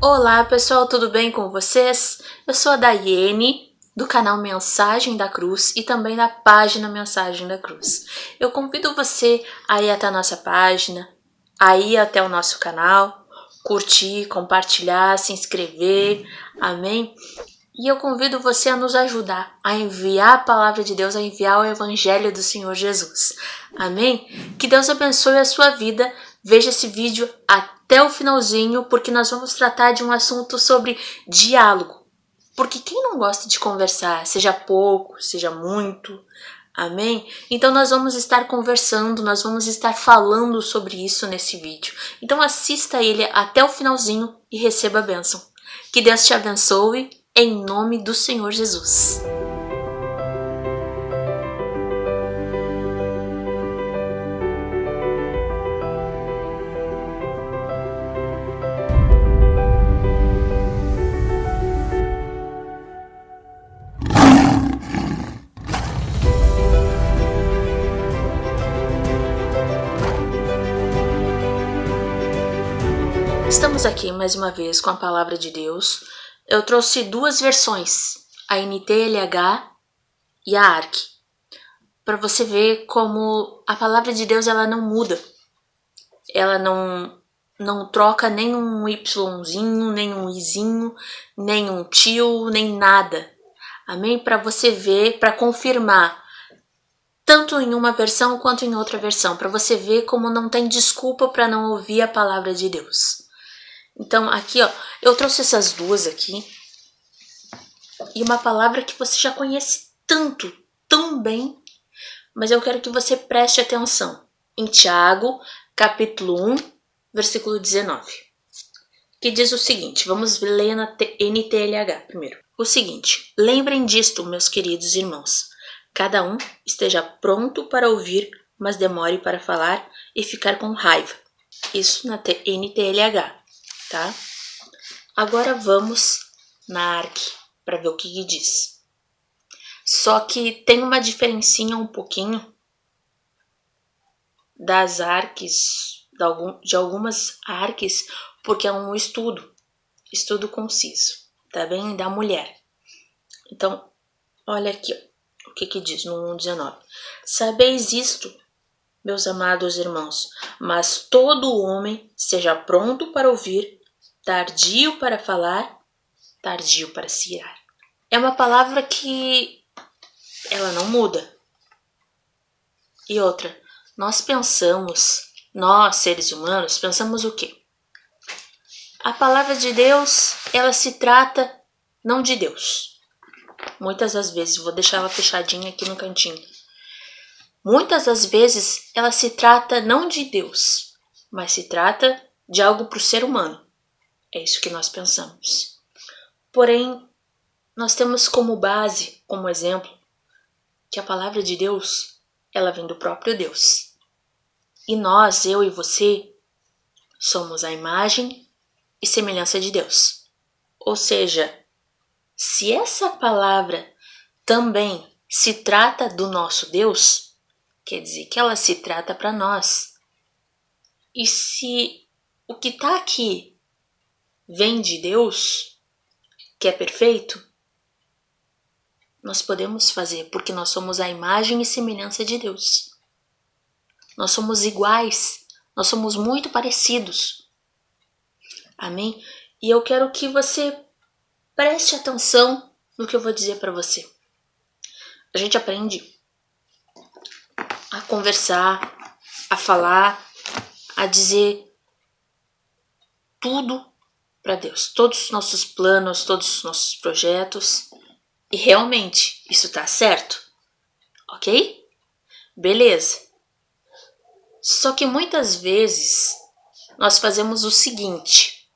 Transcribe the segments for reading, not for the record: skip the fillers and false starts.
Olá pessoal, tudo bem com vocês? Eu sou a Daiane, do canal Mensagem da Cruz e também da página Mensagem da Cruz. Eu convido você a ir até a nossa página, a ir até o nosso canal, curtir, compartilhar, se inscrever, amém? E eu convido você a nos ajudar, a enviar a palavra de Deus, a enviar o Evangelho do Senhor Jesus, amém? Que Deus abençoe a sua vida. Veja esse vídeo até o finalzinho, porque nós vamos tratar de um assunto sobre diálogo. Porque quem não gosta de conversar, seja pouco, seja muito, amém? Então nós vamos estar conversando, nós vamos estar falando sobre isso nesse vídeo. Então assista ele até o finalzinho e receba a bênção. Que Deus te abençoe, em nome do Senhor Jesus. Estamos aqui mais uma vez com a palavra de Deus. Eu trouxe duas versões, a NTLH e a ARC, para você ver como a palavra de Deus ela não muda. Ela não troca nem um Yzinho, nem um Izinho, nem um tio, nem nada. Amém? Para você ver, para confirmar, tanto em uma versão quanto em outra versão, para você ver como não tem desculpa para não ouvir a palavra de Deus. Então aqui, ó, eu trouxe essas duas aqui, e uma palavra que você já conhece tanto, tão bem, mas eu quero que você preste atenção. Em Tiago, capítulo 1, versículo 19, que diz o seguinte, vamos ler na NTLH primeiro. O seguinte, lembrem disto, meus queridos irmãos, cada um esteja pronto para ouvir, mas demore para falar e ficar com raiva. Isso na NTLH. Tá? Agora vamos na ARC para ver o que diz. Só que tem uma diferencinha um pouquinho das ARCs, de algumas ARCs, porque é um estudo conciso, tá bem? Da mulher. Então, olha aqui, ó, o que diz no 1:19. Sabeis isto, meus amados irmãos, mas todo homem seja pronto para ouvir, tardio para falar, tardio para se irar. É uma palavra que ela não muda. E outra, nós seres humanos, pensamos o quê? A palavra de Deus, ela se trata não de Deus. Muitas das vezes, vou deixar ela fechadinha aqui no cantinho. Muitas das vezes, ela se trata não de Deus, mas se trata de algo para o ser humano. É isso que nós pensamos. Porém, nós temos como base, como exemplo, que a palavra de Deus, ela vem do próprio Deus. E nós, eu e você, somos a imagem e semelhança de Deus. Ou seja, se essa palavra também se trata do nosso Deus, quer dizer que ela se trata para nós. E se o que está aqui vem de Deus, que é perfeito, nós podemos fazer, porque nós somos a imagem e semelhança de Deus. Nós somos iguais, nós somos muito parecidos. Amém? E eu quero que você preste atenção no que eu vou dizer para você. A gente aprende a conversar, a falar, a dizer tudo para Deus, todos os nossos planos, todos os nossos projetos. E realmente, isso tá certo? Ok? Beleza. Só que muitas vezes nós fazemos o seguinte.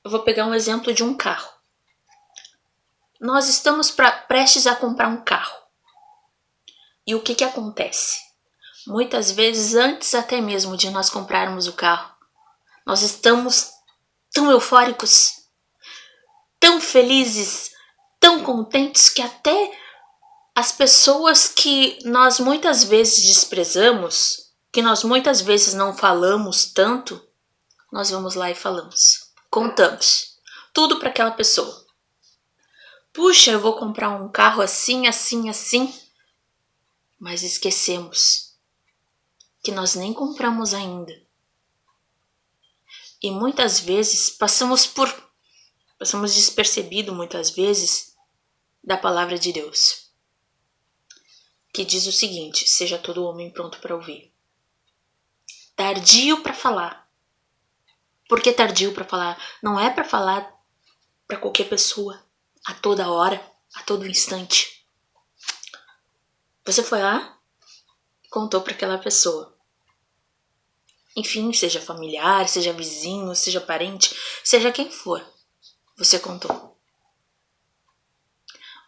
Eu vou pegar um exemplo de um carro. Nós estamos prestes a comprar um carro. E o que acontece? Muitas vezes, antes até mesmo de nós comprarmos o carro, nós estamos tão eufóricos, tão felizes, tão contentes, que até as pessoas que nós muitas vezes desprezamos, que nós muitas vezes não falamos tanto, nós vamos lá e falamos. Contamos tudo para aquela pessoa. Puxa, eu vou comprar um carro assim, assim, assim. Mas esquecemos que nós nem compramos ainda. E muitas vezes passamos despercebido muitas vezes da palavra de Deus, que diz o seguinte: seja todo homem pronto para ouvir, tardio para falar. Por que tardio para falar? Não é para falar para qualquer pessoa, a toda hora, a todo instante. Você foi lá, contou para aquela pessoa. Enfim, seja familiar, seja vizinho, seja parente, seja quem for, você contou.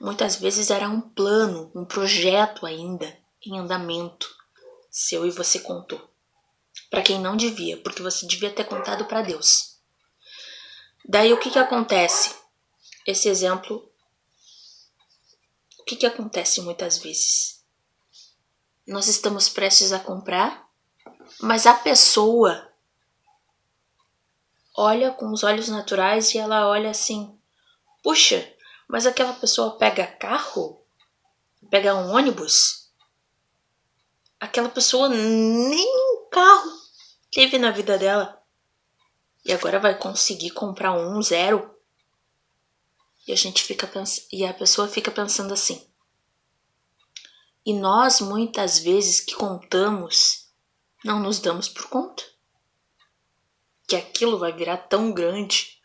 Muitas vezes era um plano, um projeto ainda em andamento seu e você contou. Para quem não devia, porque você devia ter contado para Deus. Daí o que acontece? Esse exemplo, o que acontece muitas vezes? Nós estamos prestes a comprar, mas a pessoa olha com os olhos naturais e ela olha assim: puxa, mas aquela pessoa pega carro? Pega um ônibus? Aquela pessoa nem um carro teve na vida dela. E agora vai conseguir comprar um zero? E a pessoa fica pensando assim. E nós, muitas vezes que contamos, não nos damos por conta que aquilo vai virar tão grande.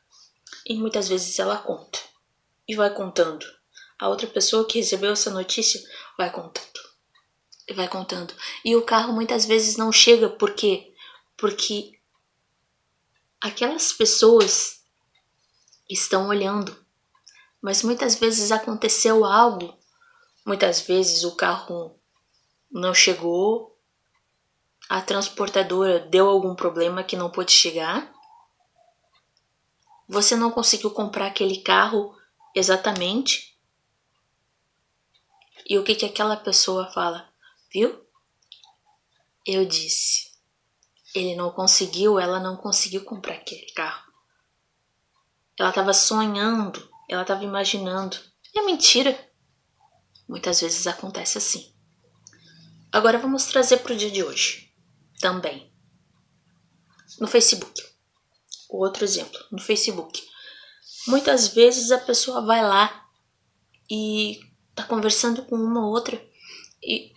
E muitas vezes ela conta. E vai contando. A outra pessoa que recebeu essa notícia vai contando. E vai contando. E o carro muitas vezes não chega. Por quê? Porque aquelas pessoas estão olhando. Mas muitas vezes aconteceu algo. Muitas vezes o carro não chegou. A transportadora deu algum problema que não pôde chegar. Você não conseguiu comprar aquele carro exatamente. E o que aquela pessoa fala? Viu? Eu disse. Ele não conseguiu, ela não conseguiu comprar aquele carro. Ela estava sonhando, ela estava imaginando. É mentira. Muitas vezes acontece assim. Agora vamos trazer para o dia de hoje. Também. No Facebook. O outro exemplo, no Facebook. Muitas vezes a pessoa vai lá e tá conversando com uma ou outra e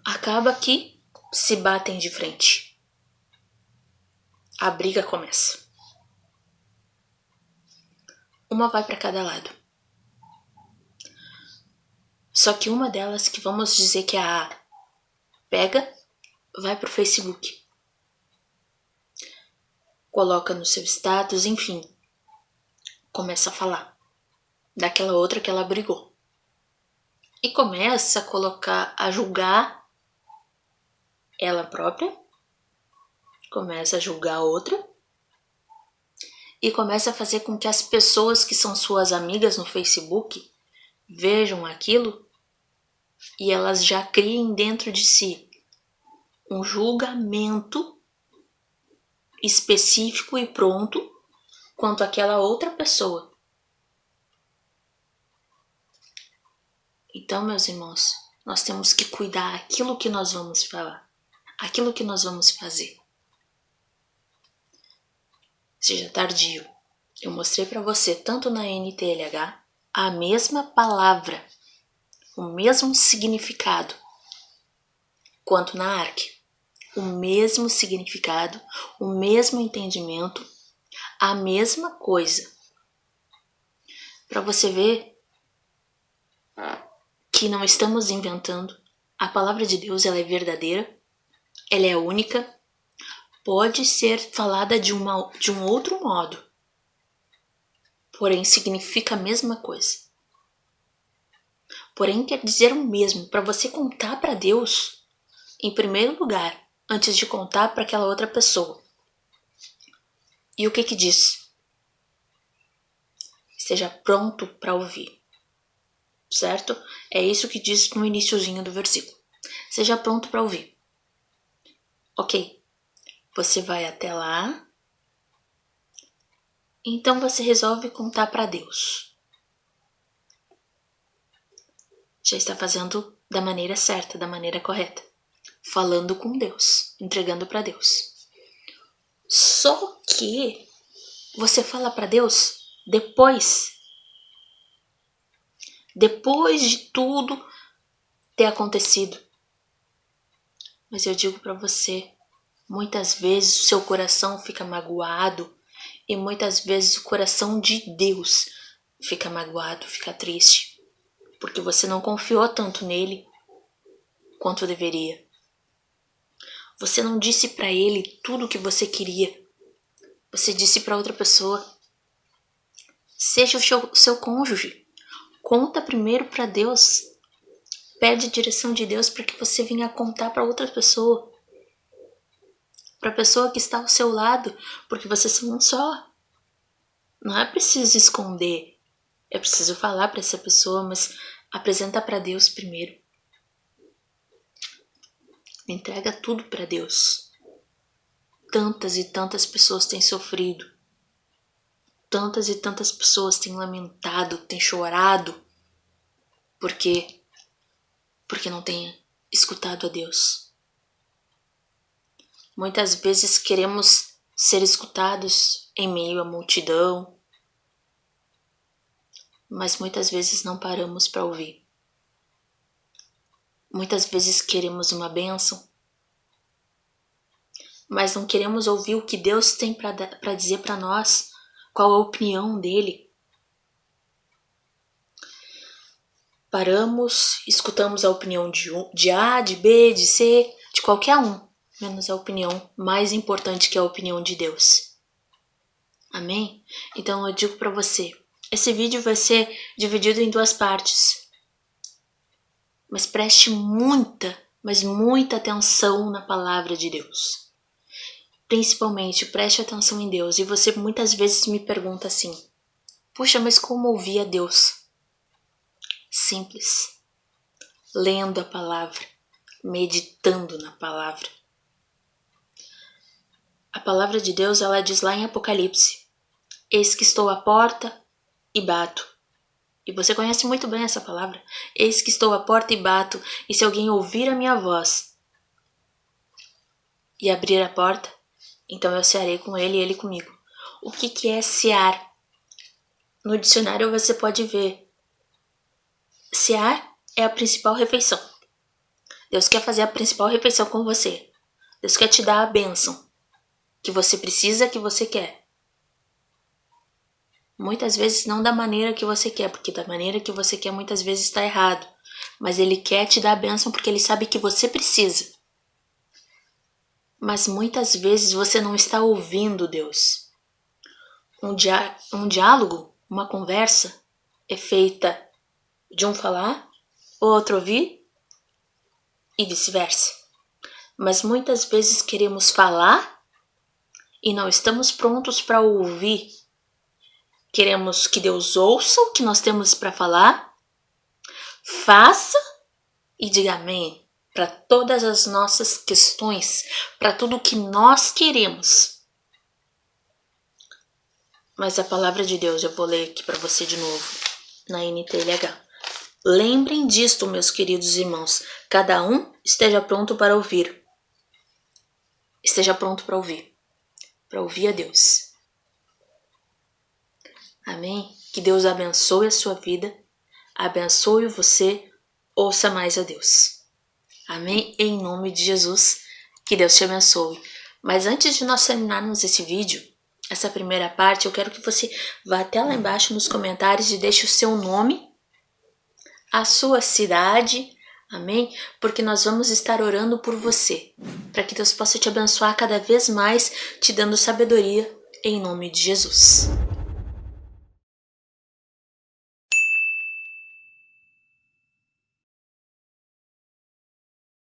acaba que se batem de frente. A briga começa. Uma vai para cada lado. Só que uma delas, que vamos dizer que é a A, pega, vai pro Facebook. Coloca no seu status, enfim. Começa a falar daquela outra que ela brigou. E começa a colocar, a julgar ela própria. Começa a julgar a outra. E começa a fazer com que as pessoas que são suas amigas no Facebook vejam aquilo e elas já criem dentro de si um julgamento específico e pronto quanto àquela outra pessoa. Então, meus irmãos, nós temos que cuidar aquilo que nós vamos falar, aquilo que nós vamos fazer. Seja tardio. Eu mostrei para você, tanto na NTLH, a mesma palavra, o mesmo significado, quanto na ARC. O mesmo significado, o mesmo entendimento, a mesma coisa. Para você ver que não estamos inventando. A palavra de Deus, ela é verdadeira, ela é única, pode ser falada de um outro modo, porém significa a mesma coisa. Porém quer dizer o mesmo. Para você contar para Deus, em primeiro lugar, antes de contar para aquela outra pessoa. E o que diz? Esteja pronto para ouvir. Certo? É isso que diz no iniciozinho do versículo. Seja pronto para ouvir. Ok. Você vai até lá Então você resolve contar para Deus. Já está fazendo da maneira certa, da maneira correta. Falando com Deus, entregando para Deus. Só que você fala para Deus depois de tudo ter acontecido. Mas eu digo para você, muitas vezes o seu coração fica magoado e muitas vezes o coração de Deus fica magoado, fica triste, porque você não confiou tanto nele quanto deveria. Você não disse para ele tudo o que você queria. Você disse para outra pessoa. Seja o seu cônjuge. Conta primeiro para Deus. Pede a direção de Deus para que você venha contar para outra pessoa. Para a pessoa que está ao seu lado, porque vocês são um só. Não é preciso esconder. É preciso falar para essa pessoa, mas apresenta para Deus primeiro. Entrega tudo para Deus. Tantas e tantas pessoas têm sofrido. Tantas e tantas pessoas têm lamentado, têm chorado. Porque não têm escutado a Deus. Muitas vezes queremos ser escutados em meio à multidão, mas muitas vezes não paramos para ouvir. Muitas vezes queremos uma bênção, mas não queremos ouvir o que Deus tem para dizer para nós, qual a opinião dele. Paramos, escutamos a opinião de A, de B, de C, de qualquer um, menos a opinião mais importante, que é a opinião de Deus. Amém? Então eu digo para você, esse vídeo vai ser dividido em 2 partes. Mas preste muita, mas muita atenção na palavra de Deus. Principalmente, preste atenção em Deus. E você muitas vezes me pergunta assim, puxa, mas como ouvir a Deus? Simples. Lendo a palavra, meditando na palavra. A palavra de Deus, ela diz lá em Apocalipse, eis que estou à porta e bato. E você conhece muito bem essa palavra. Eis que estou à porta e bato, e se alguém ouvir a minha voz e abrir a porta, então eu cearei com ele e ele comigo. O que é cear? No dicionário você pode ver. Cear é a principal refeição. Deus quer fazer a principal refeição com você. Deus quer te dar a bênção que você precisa, que você quer. Muitas vezes não da maneira que você quer, porque da maneira que você quer muitas vezes está errado. Mas Ele quer te dar a bênção porque Ele sabe que você precisa. Mas muitas vezes você não está ouvindo Deus. Um diálogo, uma conversa é feita de um falar, outro ouvir e vice-versa. Mas muitas vezes queremos falar e não estamos prontos para ouvir. Queremos que Deus ouça o que nós temos para falar, faça e diga amém para todas as nossas questões, para tudo o que nós queremos. Mas a palavra de Deus, eu vou ler aqui para você de novo, na NTLH. Lembrem disto, meus queridos irmãos, cada um esteja pronto para ouvir. Esteja pronto para ouvir a Deus. Amém? Que Deus abençoe a sua vida, abençoe você, ouça mais a Deus. Amém? Em nome de Jesus, que Deus te abençoe. Mas antes de nós terminarmos esse vídeo, essa primeira parte, eu quero que você vá até lá embaixo nos comentários e deixe o seu nome, a sua cidade, amém? Porque nós vamos estar orando por você, para que Deus possa te abençoar cada vez mais, te dando sabedoria, em nome de Jesus.